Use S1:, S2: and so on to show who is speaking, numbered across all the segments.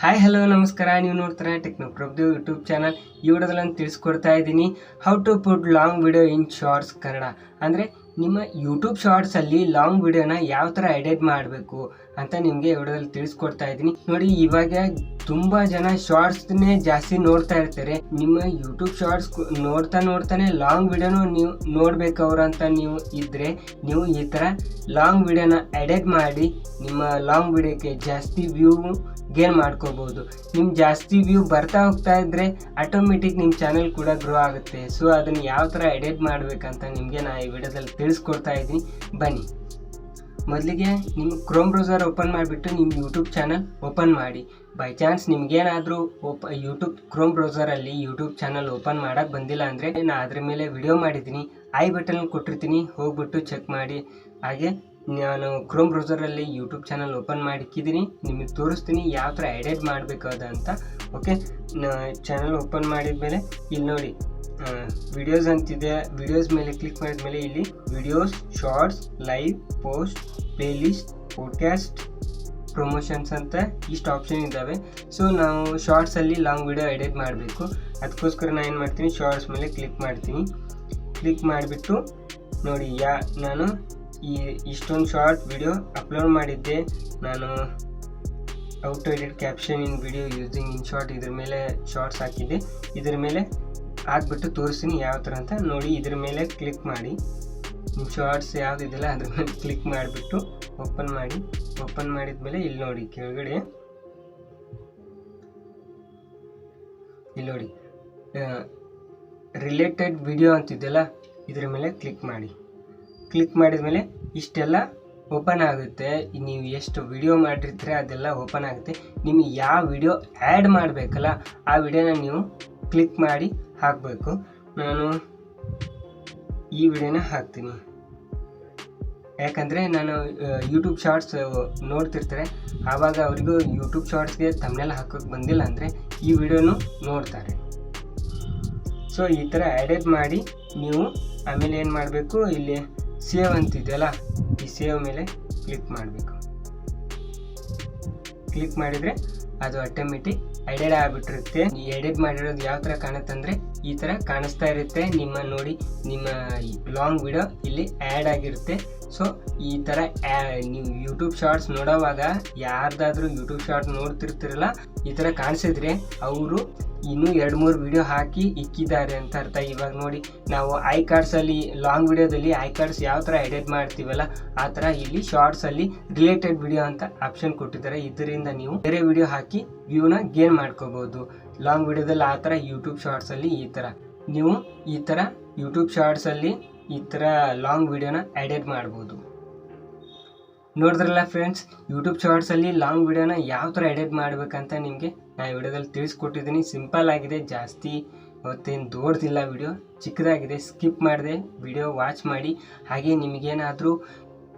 S1: Hi hello ನಮಸ್ಕಾರ. ನೀವು ನೋಡ್ತಾರೆ ಟೆಕ್ನೋ ಪ್ರಭು ಯೂಟ್ಯೂಬ್ ಚಾನಲ್. ಈ ವಿಡಿಯೋದಲ್ಲಿ ನಾನು ತಿಳಿಸ್ಕೊಡ್ತಾ ಇದ್ದೀನಿ how to put long video in shorts Kannada. ಅಂದರೆ ನಿಮ್ಮ ಯೂಟ್ಯೂಬ್ ಶಾರ್ಟ್ಸಲ್ಲಿ ಲಾಂಗ್ ವಿಡಿಯೋನ ಯಾವ ಥರ ಎಡಿಟ್ ಮಾಡಬೇಕು ಅಂತ ನಿಮಗೆ ವಿಡಿಯೋದಲ್ಲಿ ತಿಳಿಸ್ಕೊಡ್ತಾ ಇದ್ದೀನಿ. ನೋಡಿ, ಇವಾಗ ತುಂಬ ಜನ ಶಾರ್ಟ್ಸ್ನೇ ಜಾಸ್ತಿ ನೋಡ್ತಾ ಇರ್ತಾರೆ. ನಿಮ್ಮ ಯೂಟ್ಯೂಬ್ ಶಾರ್ಟ್ಸ್ ನೋಡ್ತಾನೆ ಲಾಂಗ್ ವಿಡಿಯೋನು ನೀವು ನೋಡ್ಬೇಕವ್ರು ಅಂತ ನೀವು ಇದ್ದರೆ ನೀವು ಈ ಥರ ಲಾಂಗ್ ವಿಡಿಯೋನ ಎಡಿಟ್ ಮಾಡಿ ನಿಮ್ಮ ಲಾಂಗ್ ವಿಡಿಯೋಕ್ಕೆ ಜಾಸ್ತಿ ವ್ಯೂ ಗೇನ್ ಮಾಡ್ಕೋಬಹುದು. ನಿಮ್ಗೆ ಜಾಸ್ತಿ ವ್ಯೂ ಬರ್ತಾ ಹೋಗ್ತಾ ಇದ್ರೆ ಆಟೋಮೆಟಿಕ್ ನಿಮ್ಮ ಚಾನಲ್ ಕೂಡ ಗ್ರೋ ಆಗುತ್ತೆ. ಸೊ ಅದನ್ನು ಯಾವ ಥರ ಎಡಿಟ್ ಮಾಡಬೇಕಂತ ನಿಮಗೆ ನಾನು ಈ ವಿಡಿಯೋದಲ್ಲಿ ತಿಳಿಸ್ಕೊಡ್ತಾ ಇದ್ದೀನಿ. ಬನ್ನಿ, ಮೊದಲಿಗೆ ನಿಮ್ಮ ಕ್ರೋಮ್ ಬ್ರೌಸರ್ ಓಪನ್ ಮಾಡಿಬಿಟ್ಟು ನಿಮ್ಮ ಯೂಟ್ಯೂಬ್ ಚಾನಲ್ ಓಪನ್ ಮಾಡಿ. ಬೈ ಚಾನ್ಸ್ ನಿಮಗೇನಾದರೂ ಯೂಟ್ಯೂಬ್ ಕ್ರೋಮ್ ಬ್ರೌಸರಲ್ಲಿ ಯೂಟ್ಯೂಬ್ ಚಾನಲ್ ಓಪನ್ ಮಾಡೋಕ್ಕೆ ಬಂದಿಲ್ಲ ಅಂದರೆ ನಾನು ಅದ್ರ ಮೇಲೆ ವಿಡಿಯೋ ಮಾಡಿದ್ದೀನಿ, ಐ ಬಟನ್ ಕೊಟ್ಟಿರ್ತೀನಿ, ಹೋಗ್ಬಿಟ್ಟು ಚೆಕ್ ಮಾಡಿ. ಹಾಗೆ ನಾನು ಕ್ರೋಮ್ ಬ್ರೌಸರಲ್ಲಿ ಯೂಟ್ಯೂಬ್ ಚಾನಲ್ ಓಪನ್ ಮಾಡಿಕ್ಕಿದ್ದೀನಿ, ನಿಮಗೆ ತೋರಿಸ್ತೀನಿ ಯಾವ ಥರ ಎಡಿಟ್ ಮಾಡಬೇಕು ಅಂತ. ಓಕೆ, ಚಾನಲ್ ಓಪನ್ ಮಾಡಿದ ಮೇಲೆ ಇಲ್ಲಿ ನೋಡಿ ವಿಡಿಯೋಸ್ ಅಂತಿದೆ. ವಿಡಿಯೋಸ್ ಮೇಲೆ ಕ್ಲಿಕ್ ಮಾಡಿದ ಮೇಲೆ ಇಲ್ಲಿ videos, shorts, live, post, playlist, podcast, promotions ಅಂತ ಇಷ್ಟು ಆಪ್ಷನ್ ಇದ್ದಾವೆ. ಸೊ ನಾವು ಶಾರ್ಟ್ಸಲ್ಲಿ ಲಾಂಗ್ ವಿಡಿಯೋ ಎಡಿಟ್ ಮಾಡಬೇಕು. ಅದಕ್ಕೋಸ್ಕರ ನಾನು ಏನು ಮಾಡ್ತೀನಿ, ಶಾರ್ಟ್ಸ್ ಮೇಲೆ ಕ್ಲಿಕ್ ಮಾಡ್ತೀನಿ. ಕ್ಲಿಕ್ ಮಾಡಿಬಿಟ್ಟು ನೋಡಿ, ನಾನು ಇಷ್ಟೊಂದು ಶಾರ್ಟ್ ವಿಡಿಯೋ ಅಪ್ಲೋಡ್ ಮಾಡಿದ್ದೆ. ನಾನು how to edit caption in video using in short, ಇದ್ರ ಮೇಲೆ ಶಾರ್ಟ್ಸ್ ಹಾಕಿದ್ದೆ. ಇದ್ರ ಮೇಲೆ ಹಾಕ್ಬಿಟ್ಟು ತೋರಿಸ್ತೀನಿ ಯಾವ ಥರ ಅಂತ. ನೋಡಿ, ಇದ್ರ ಮೇಲೆ ಕ್ಲಿಕ್ ಮಾಡಿ, ನಿಮ್ಮ ಶಾರ್ಟ್ಸ್ ಯಾವುದಿದೆಯಲ್ಲ ಅದ್ರ ಮೇಲೆ ಕ್ಲಿಕ್ ಮಾಡಿಬಿಟ್ಟು ಓಪನ್ ಮಾಡಿ. ಓಪನ್ ಮಾಡಿದ ಮೇಲೆ ಇಲ್ಲಿ ನೋಡಿ ಕೆಳಗಡೆ ಇಲ್ಲಿ ನೋಡಿ ರಿಲೇಟೆಡ್ ವಿಡಿಯೋ ಅಂತಿದೆಯಲ್ಲ ಇದ್ರ ಮೇಲೆ ಕ್ಲಿಕ್ ಮಾಡಿ. ಕ್ಲಿಕ್ ಮಾಡಿದ ಮೇಲೆ ಇಷ್ಟೆಲ್ಲ ಓಪನ್ ಆಗುತ್ತೆ. ನೀವು ಎಷ್ಟು ವಿಡಿಯೋ ಮಾಡಿರ್ತೀರ ಅದೆಲ್ಲ ಓಪನ್ ಆಗುತ್ತೆ. ನಿಮಗೆ ಯಾವ ವಿಡಿಯೋ ಆ್ಯಡ್ ಮಾಡಬೇಕಲ್ಲ ಆ ವಿಡಿಯೋನ ನೀವು ಕ್ಲಿಕ್ ಮಾಡಿ ಹಾಕಬೇಕು. ನಾನು ಈ ವಿಡಿಯೋನ ಹಾಕ್ತೀನಿ, ಯಾಕಂದರೆ ನಾನು ಯೂಟ್ಯೂಬ್ ಶಾರ್ಟ್ಸ್ ನೋಡ್ತಿರ್ತಾರೆ, ಆವಾಗ ಅವರಿಗೂ ಯೂಟ್ಯೂಬ್ ಶಾರ್ಟ್ಸ್ಗೆ ತಮ್ಮನೆಲ್ಲ ಹಾಕೋಕ್ಕೆ ಬಂದಿಲ್ಲ ಅಂದರೆ ಈ ವಿಡಿಯೋನು ನೋಡ್ತಾರೆ. ಸೊ ಈ ಥರ ಎಡಿಟ್ ಮಾಡಿ ನೀವು ಆಮೇಲೆ ಏನು ಮಾಡಬೇಕು, ಇಲ್ಲಿ ಸೇವ್ ಅಂತಿದೆಯಲ್ಲ ಈ ಸೇವ್ ಮೇಲೆ ಕ್ಲಿಕ್ ಮಾಡಬೇಕು. ಕ್ಲಿಕ್ ಮಾಡಿದರೆ ಅದು ಆಟೋಮೆಟಿಕ್ ಎಡಿಟ್ ಆಗಿಬಿಟ್ಟಿರುತ್ತೆ. ಈ ಎಡಿಟ್ ಮಾಡಿರೋದು ಯಾವ ಥರ ಕಾಣುತ್ತೆ ಅಂದರೆ ಈ ಥರ ಕಾಣಿಸ್ತಾ ಇರುತ್ತೆ. ನೋಡಿ, ನಿಮ್ಮ ಲಾಂಗ್ ವಿಡಿಯೋ ಇಲ್ಲಿ ಆ್ಯಡ್ ಆಗಿರುತ್ತೆ. ಸೊ ಈ ಥರ ನೀವು ಯೂಟ್ಯೂಬ್ ಶಾರ್ಟ್ಸ್ ನೋಡೋವಾಗ ಯಾರ್ದಾದ್ರೂ ಯೂಟ್ಯೂಬ್ ಶಾರ್ಟ್ಸ್ ನೋಡ್ತಿರ್ತಿರಲ್ಲ, ಈ ಥರ ಕಾಣಿಸಿದ್ರೆ ಅವರು ಇನ್ನೂ 2-3 ವಿಡಿಯೋ ಹಾಕಿ ಇಕ್ಕಿದ್ದಾರೆ ಅಂತ ಅರ್ಥ. ಇವಾಗ ನೋಡಿ, ನಾವು ಐ ಕಾರ್ಡ್ಸಲ್ಲಿ ಲಾಂಗ್ ವಿಡಿಯೋದಲ್ಲಿ ಐ ಕಾರ್ಡ್ಸ್ ಯಾವ ಥರ ಎಡಿಟ್ ಮಾಡ್ತೀವಲ್ಲ ಆ ಥರ ಇಲ್ಲಿ ಶಾರ್ಟ್ಸಲ್ಲಿ ರಿಲೇಟೆಡ್ ವಿಡಿಯೋ ಅಂತ ಆಪ್ಷನ್ ಕೊಟ್ಟಿದ್ದಾರೆ. ಇದರಿಂದ ನೀವು ಬೇರೆ ವಿಡಿಯೋ ಹಾಕಿ ವ್ಯೂನ ಗೇನ್ ಮಾಡ್ಕೋಬೋದು. ಲಾಂಗ್ ವಿಡಿಯೋದಲ್ಲಿ ಆ ಥರ ಯೂಟ್ಯೂಬ್ ಶಾರ್ಟ್ಸಲ್ಲಿ ಈ ಥರ ನೀವು ಈ ಥರ ಯೂಟ್ಯೂಬ್ ಶಾರ್ಟ್ಸಲ್ಲಿ ಈ ಥರ ಲಾಂಗ್ ವಿಡಿಯೋನ ಎಡಿಟ್ ಮಾಡ್ಬೋದು. ನೋಡಿದ್ರಲ್ಲ ಫ್ರೆಂಡ್ಸ್, ಯೂಟ್ಯೂಬ್ ಶಾರ್ಟ್ಸಲ್ಲಿ ಲಾಂಗ್ ವಿಡಿಯೋನ ಯಾವ ಥರ ಎಡಿಟ್ ಮಾಡಬೇಕಂತ ನಿಮಗೆ ನಾನು ವಿಡಿಯೋದಲ್ಲಿ ತಿಳಿಸ್ಕೊಟ್ಟಿದ್ದೀನಿ. ಸಿಂಪಲ್ ಆಗಿದೆ, ಜಾಸ್ತಿ ಅವತ್ತೇನು ದೊಡ್ಡದಿಲ್ಲ, ವಿಡಿಯೋ ಚಿಕ್ಕದಾಗಿದೆ. ಸ್ಕಿಪ್ ಮಾಡಿದೆ ವಿಡಿಯೋ ವಾಚ್ ಮಾಡಿ. ಹಾಗೆ ನಿಮಗೇನಾದರೂ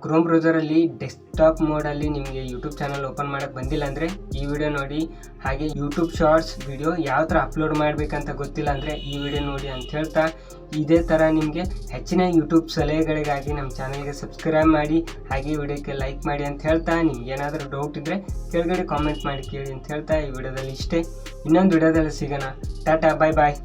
S1: ಕ್ರೋಮ್ ಬ್ರೌಸರಲ್ಲಿ ಡೆಸ್ಕ್ಟಾಪ್ ಮೋಡಲ್ಲಿ ನಿಮಗೆ ಯೂಟ್ಯೂಬ್ ಚಾನಲ್ ಓಪನ್ ಮಾಡೋಕ್ಕೆ ಬಂದಿಲ್ಲ ಅಂದರೆ ಈ ವಿಡಿಯೋ ನೋಡಿ. ಹಾಗೆ ಯೂಟ್ಯೂಬ್ ಶಾರ್ಟ್ಸ್ ವಿಡಿಯೋ ಯಾವ ಥರ ಅಪ್ಲೋಡ್ ಮಾಡಬೇಕಂತ ಗೊತ್ತಿಲ್ಲ ಅಂದರೆ ಈ ವಿಡಿಯೋ ನೋಡಿ ಅಂತ ಹೇಳ್ತಾ, ಇದೇ ಥರ ನಿಮಗೆ ಹೆಚ್ಚಿನ ಯೂಟ್ಯೂಬ್ ಸಲಹೆಗಳಿಗಾಗಿ ನಮ್ಮ ಚಾನಲ್ಗೆ ಸಬ್ಸ್ಕ್ರೈಬ್ ಮಾಡಿ, ಹಾಗೆ ವಿಡಿಯೋಕ್ಕೆ ಲೈಕ್ ಮಾಡಿ ಅಂತ ಹೇಳ್ತಾ, ನಿಮ್ಗೇನಾದರೂ ಡೌಟ್ ಇದ್ದರೆ ಕೆಳಗಡೆ ಕಾಮೆಂಟ್ ಮಾಡಿ ಕೇಳಿ ಅಂತ ಹೇಳ್ತಾ ಈ ವಿಡಿಯೋದಲ್ಲಿ ಇಷ್ಟೇ. ಇನ್ನೊಂದು ವಿಡಿಯೋದಲ್ಲಿ ಸಿಗೋಣ. ಟಾಟಾ, ಬಾಯ್ ಬಾಯ್.